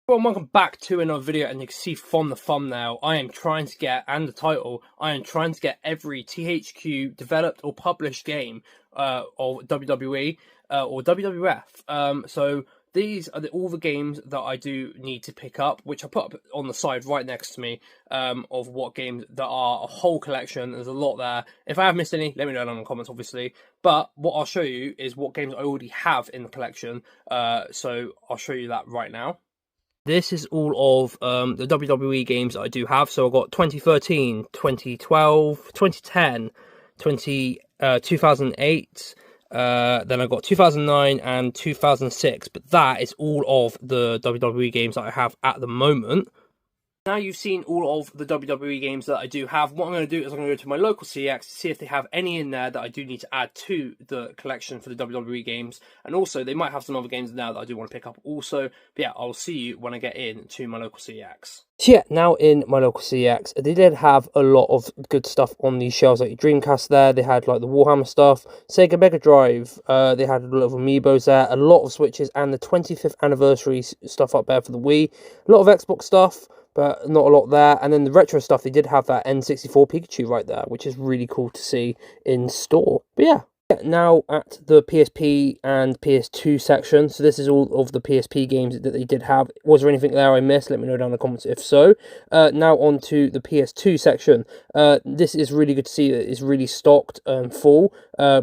Well, welcome back to another video, and you can see from the thumbnail, I am trying to get, and the title, I am trying to get every THQ developed or published game of WWE or WWF. So these are all the games that I do need to pick up, which I put up on the side right next to me of what games that are a whole collection. There's a lot there. If I have missed any, let me know down in the comments, obviously. But what I'll show you is what games I already have in the collection. So I'll show you that right now. This is all of the WWE games I do have. So I've got 2013, 2012, 2010, 2008, then I've got 2009 and 2006. But that is all of the WWE games that I have at the moment. Now you've seen all of the WWE games that I do have, what I'm going to do is I'm going to go to my local CX to see if they have any in there that I do need to add to the collection for the WWE games. And also, they might have some other games now that I do want to pick up also. But yeah, I'll see you when I get in to my local CX. So yeah, now in my local CX, they did have a lot of good stuff on these shelves, like Dreamcast there. They had like the Warhammer stuff, Sega Mega Drive. They had a lot of Amiibos there, a lot of Switches, and the 25th anniversary stuff up there for the Wii. A lot of Xbox stuff, but not a lot there. And then the retro stuff, they did have that N64 Pikachu right there, which is really cool to see in store. But yeah. Now at the PSP and PS2 section, so this is all of the PSP games that they did have. Was there anything there I missed? Let me know down in the comments if so. Now on to the PS2 section. This is really good to see that it's really stocked and full,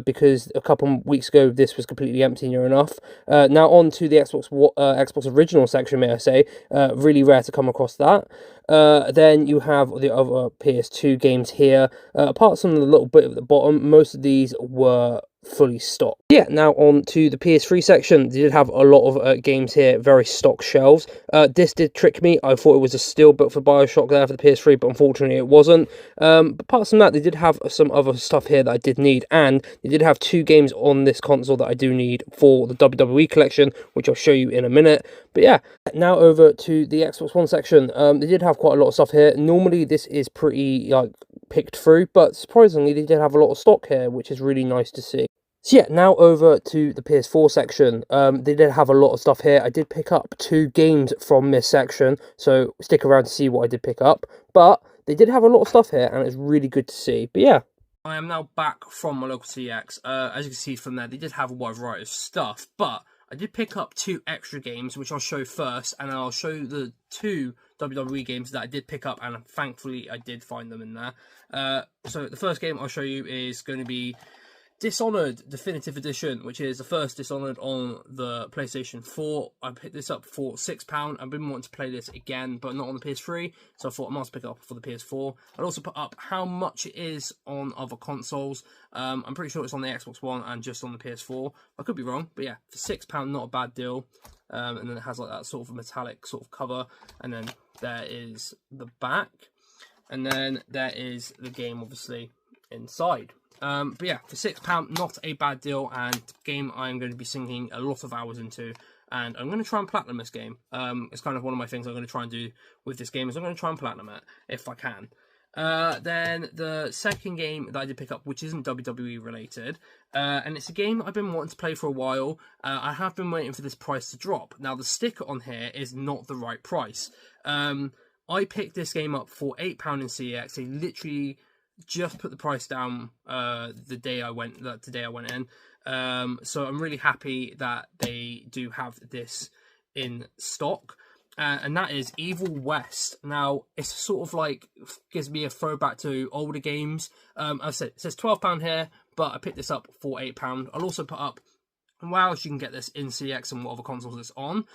because a couple of weeks ago this was completely empty near enough. Now on to the Xbox original section, may I say. Really rare to come across that. Then you have the other PS2 games here. Apart from the little bit at the bottom, most of these were fully stocked. Yeah, now on to the PS3 section. They did have a lot of games here, very stock shelves. This did trick me. I thought it was a steelbook for Bioshock there for the PS3, but unfortunately it wasn't. But apart from that, they did have some other stuff here that I did need, and they did have two games on this console that I do need for the WWE collection, which I'll show you in a minute. But yeah, now over to the Xbox One section. They did have quite a lot of stuff here. Normally this is pretty like picked through, but surprisingly they did have a lot of stock here, which is really nice to see. So yeah, now over to the PS4 section. They did have a lot of stuff here. I did pick up two games from this section, so stick around to see what I did pick up. But they did have a lot of stuff here, and it's really good to see. But yeah. I am now back from my local CX. As you can see from there, they did have a wide variety of stuff, but I did pick up two extra games, which I'll show first, and then I'll show the two WWE games that I did pick up, and thankfully I did find them in there. So the first game I'll show you is going to be Dishonored Definitive Edition, which is the first Dishonored on the PlayStation 4. I picked this up for £6. I've been wanting to play this again, but not on the PS3, so I thought I must pick it up for the PS4. I'd also put up how much it is on other consoles. I'm pretty sure it's on the Xbox One and just on the PS4. I could be wrong, but yeah, for £6, not a bad deal. And then it has like that sort of metallic sort of cover, and then there is the back, and then there is the game obviously inside. But yeah, for £6, not a bad deal, and game I'm going to be sinking a lot of hours into, and I'm going to try and platinum this game. It's kind of one of my things I'm going to try and do with this game, is I'm going to try and platinum it, if I can. Then the second game that I did pick up, which isn't WWE related, and it's a game I've been wanting to play for a while. I have been waiting for this price to drop. Now, the sticker on here is not the right price. I picked this game up for £8 in CX. They literally just put the price down the day I went in. So I'm really happy that they do have this in stock. And that is Evil West. Now, it's sort of like, gives me a throwback to older games. As I said, it says £12 here, but I picked this up for £8. I'll also put up where else you can get this in CX and what other consoles it's on.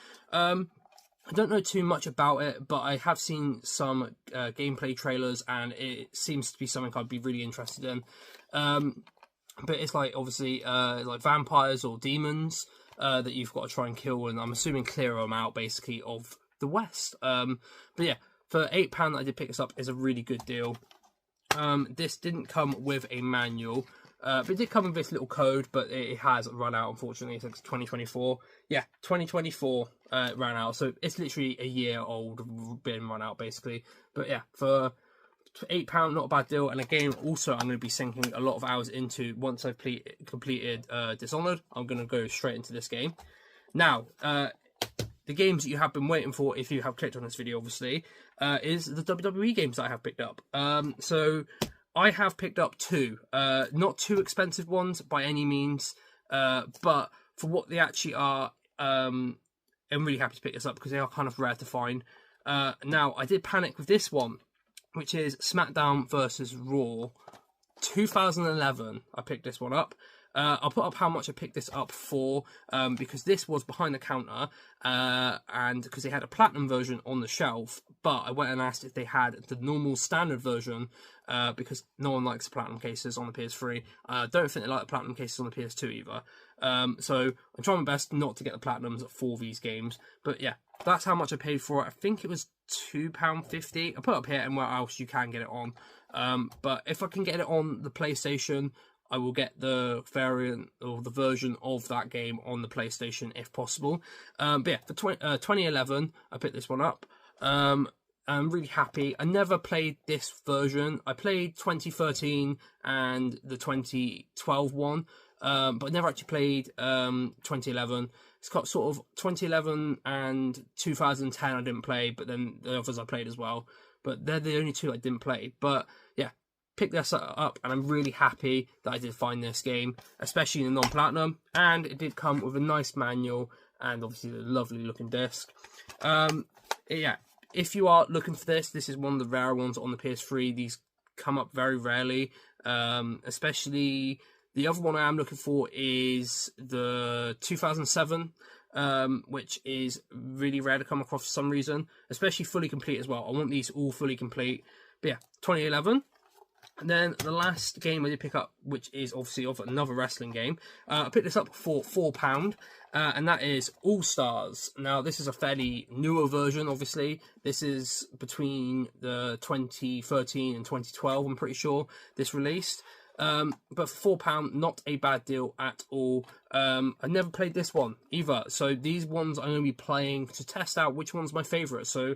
I don't know too much about it, but I have seen some gameplay trailers, and it seems to be something I'd be really interested in. But it's like, obviously, like vampires or demons that you've got to try and kill, and I'm assuming clear them out, basically, of the West. But yeah, for £8 that I did pick this up is a really good deal. This didn't come with a manual, but it did come with this little code, but it has run out, unfortunately. It's 2024. Yeah, 2024 ran out, so it's literally a year old, been run out, basically. But yeah, for £8, not a bad deal. And again, also, I'm going to be sinking a lot of hours into once I've completed Dishonored. I'm going to go straight into this game. Now, the games that you have been waiting for, if you have clicked on this video, obviously, is the WWE games that I have picked up. So I have picked up two, not too expensive ones by any means, but for what they actually are, I'm really happy to pick this up because they are kind of rare to find. Now, I did panic with this one, which is SmackDown vs. Raw 2011. I picked this one up. I'll put up how much I picked this up for, because this was behind the counter, and because they had a platinum version on the shelf, but I went and asked if they had the normal standard version, because no one likes the platinum cases on the PS3. I don't think they like the platinum cases on the PS2 either. So I'm trying my best not to get the platinums for these games, but yeah, that's how much I paid for it. I think it was £2.50. I'll put it up here and where else you can get it on. But if I can get it on the PlayStation, I will get the variant or the version of that game on the PlayStation if possible. But yeah, for 2011, I picked this one up. I'm really happy. I never played this version. I played 2013 and the 2012 one, but I never actually played 2011. It's got sort of 2011 and 2010 I didn't play, but then the others I played as well. But they're the only two I didn't play. But yeah, picked this up and I'm really happy that I did find this game, especially in the non-platinum, and it did come with a nice manual and obviously the lovely looking disc. Yeah, if you are looking for this, this is one of the rare ones on the PS3. These come up very rarely, especially the other one I am looking for is the 2007, which is really rare to come across for some reason, especially fully complete as well. I want these all fully complete. But yeah, 2011. And then the last game I did pick up, which is obviously of another wrestling game, I picked this up for £4, and that is All Stars. Now, this is a fairly newer version, obviously. This is between the 2013 and 2012, I'm pretty sure, this released. But for £4, not a bad deal at all. I never played this one either, so these ones I'm going to be playing to test out which one's my favourite. So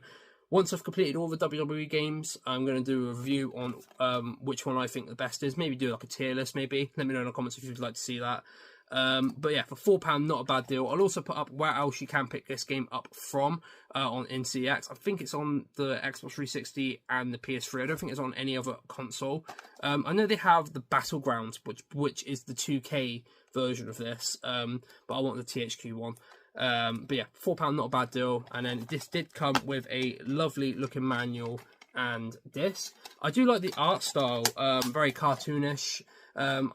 once I've completed all the WWE games, I'm going to do a review on which one I think the best is. Maybe do like a tier list, maybe. Let me know in the comments if you'd like to see that. But yeah, for £4, not a bad deal. I'll also put up where else you can pick this game up from on NCX. I think it's on the Xbox 360 and the PS3. I don't think it's on any other console. I know they have the Battlegrounds, which is the 2K version of this, but I want the THQ one. But yeah, £4, not a bad deal. And then this did come with a lovely looking manual and disc. I do like the art style, very cartoonish.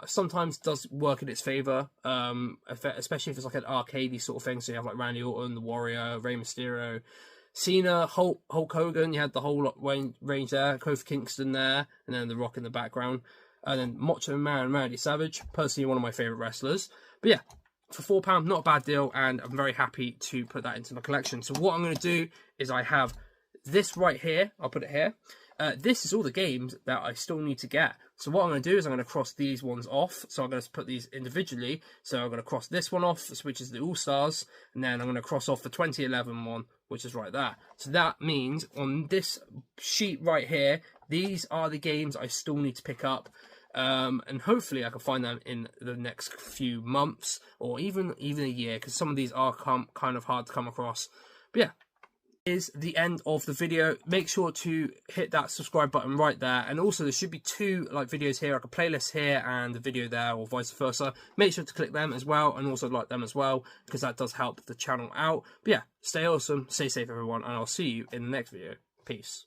Sometimes does work in its favour, especially if it's like an arcadey sort of thing. So you have like Randy Orton, the Warrior, Rey Mysterio, Cena, Hulk Hogan. You had the whole range there. Kofi Kingston there, and then The Rock in the background, and then Macho Man, Randy Savage. Personally, one of my favourite wrestlers. But yeah, for £4, not a bad deal, and I'm very happy to put that into my collection. So what I'm going to do is I have this right here. I'll put it here. This is all the games that I still need to get. So what I'm going to do is I'm going to cross these ones off. So I'm going to put these individually. So I'm going to cross this one off, which is the All-Stars. And then I'm going to cross off the 2011 one, which is right there. So that means on this sheet right here, these are the games I still need to pick up. And hopefully I can find them in the next few months or even a year, because some of these are kind of hard to come across. But yeah, is the end of the video. Make sure to hit that subscribe button right there, and also there should be two like videos here, like a playlist here and a video there, or vice versa. Make sure to click them as well, and also like them as well, because that does help the channel out. But yeah, stay awesome, stay safe everyone, and I'll see you in the next video. Peace.